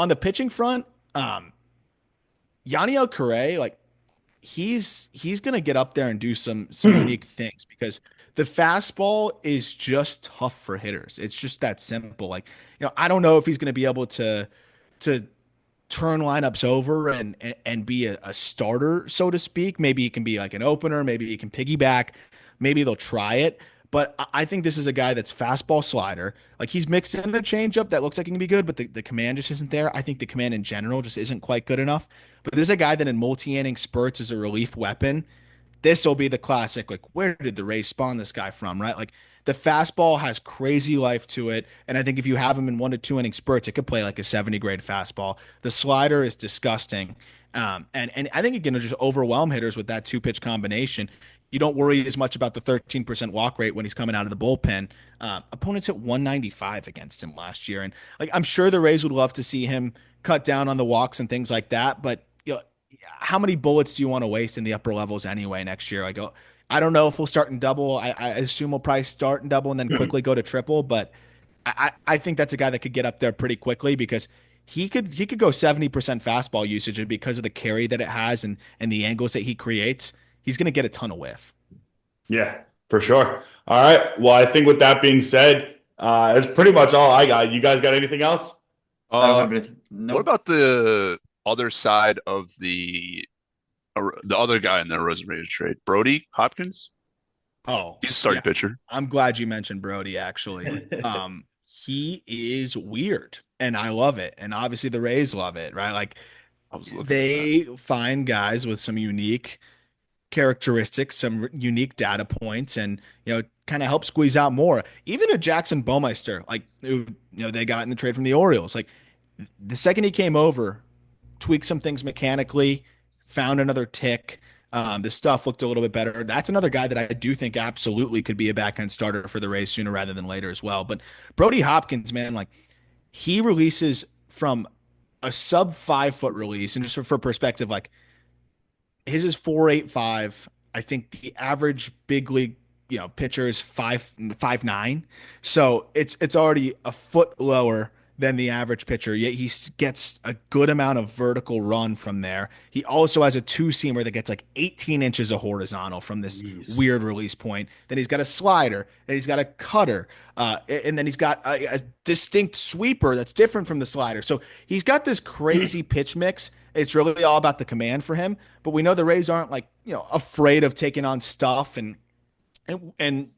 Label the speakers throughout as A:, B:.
A: on the pitching front, Yoniel Curet, like he's gonna get up there and do some unique things because the fastball is just tough for hitters. It's just that simple. Like, I don't know if he's gonna be able to turn lineups over and be a starter, so to speak. Maybe he can be like an opener, maybe he can piggyback, maybe they'll try it. But I think this is a guy that's fastball slider. Like he's mixed in a changeup that looks like it can be good, but the command just isn't there. I think the command in general just isn't quite good enough. But this is a guy that in multi-inning spurts is a relief weapon. This will be the classic, like, where did the Rays spawn this guy from, right? Like the fastball has crazy life to it. And I think if you have him in 1 to 2 inning spurts, it could play like a 70 grade fastball. The slider is disgusting. And I think it can just overwhelm hitters with that two pitch combination. You don't worry as much about the 13% walk rate when he's coming out of the bullpen. Opponents hit 195 against him last year. And like, I'm sure the Rays would love to see him cut down on the walks and things like that. But how many bullets do you want to waste in the upper levels anyway next year? Like, I don't know if we'll start in double. I assume we'll probably start in double and then quickly go to triple. But I think that's a guy that could get up there pretty quickly because he could go 70% fastball usage, and because of the carry that it has and the angles that he creates, he's going to get a ton of whiff.
B: Yeah, for sure. All right. Well, I think with that being said, that's pretty much all I got. You guys got anything else?
C: I don't have
D: Um,
C: anything.
D: what
C: Nope.
D: about the other side of the other guy in the Rosen trade, Brody Hopkins?
A: Oh,
D: He's a
A: yeah.
D: starting pitcher.
A: I'm glad you mentioned Brody, actually. He is weird, and I love it. And obviously the Rays love it, right? Like
D: I was looking at that.
A: they find guys with some unique characteristics, some unique data points, and kind of help squeeze out more. Even a Jackson Bowmeister, like who they got in the trade from the Orioles, like the second he came over, tweaked some things mechanically, found another tick. The stuff looked a little bit better. That's another guy that I do think absolutely could be a back end starter for the Rays sooner rather than later as well. But Brody Hopkins, man, like he releases from a sub 5 foot release, and just for perspective, like his is 4.85. I think the average big league, pitcher is 5'9". So it's already a foot lower than the average pitcher. Yet gets a good amount of vertical run from there. He also has a two seamer that gets like 18 inches of horizontal from this
C: Jeez.
A: weird release point. Then he's got a slider. Then he's got a cutter. And then he's got a distinct sweeper that's different from the slider. So he's got this crazy pitch mix. It's really all about the command for him. But we know the Rays aren't like, afraid of taking on stuff and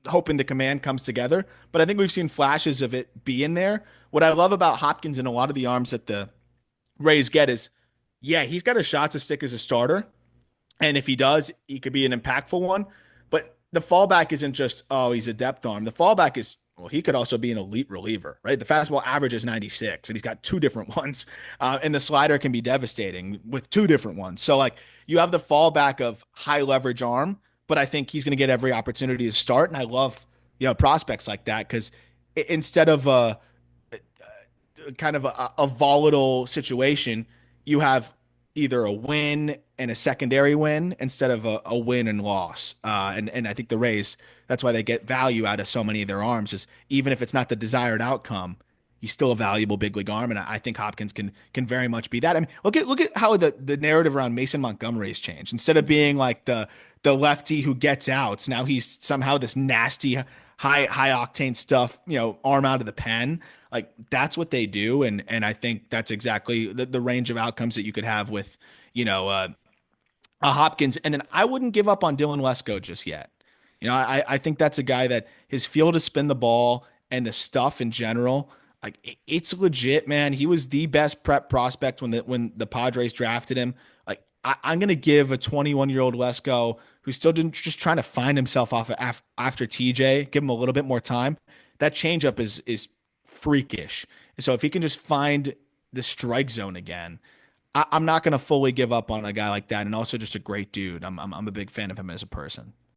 A: hoping the command comes together. But I think we've seen flashes of it be in there. What I love about Hopkins and a lot of the arms that the Rays get is, yeah, he's got a shot to stick as a starter. And if he does, he could be an impactful one. But the fallback isn't just, oh, he's a depth arm. The fallback is, well, he could also be an elite reliever, right? The fastball average is 96, and he's got two different ones. And the slider can be devastating with two different ones. So, like, you have the fallback of high leverage arm, but I think he's going to get every opportunity to start. And I love, prospects like that because instead of kind of a volatile situation, you have either a win and a secondary win instead of a win and loss. And I think the Rays, that's why they get value out of so many of their arms, is even if it's not the desired outcome, he's still a valuable big league arm. And I think Hopkins can very much be that. I mean, look at how the narrative around Mason Montgomery has changed. Instead of being like the lefty who gets outs, now he's somehow this nasty high octane stuff, arm out of the pen. Like that's what they do, and I think that's exactly the range of outcomes that you could have with, a Hopkins. And then I wouldn't give up on Dylan Lesko just yet. I think that's a guy that his feel to spin the ball and the stuff in general, like it's legit, man. He was the best prep prospect when the Padres drafted him. Like I'm gonna give a 21-year-old Lesko who's still just trying to find himself off after TJ, give him a little bit more time. That changeup is freakish. So if he can just find the strike zone again, I'm not going to fully give up on a guy like that. And also just a great dude. I'm a big fan of him as a person.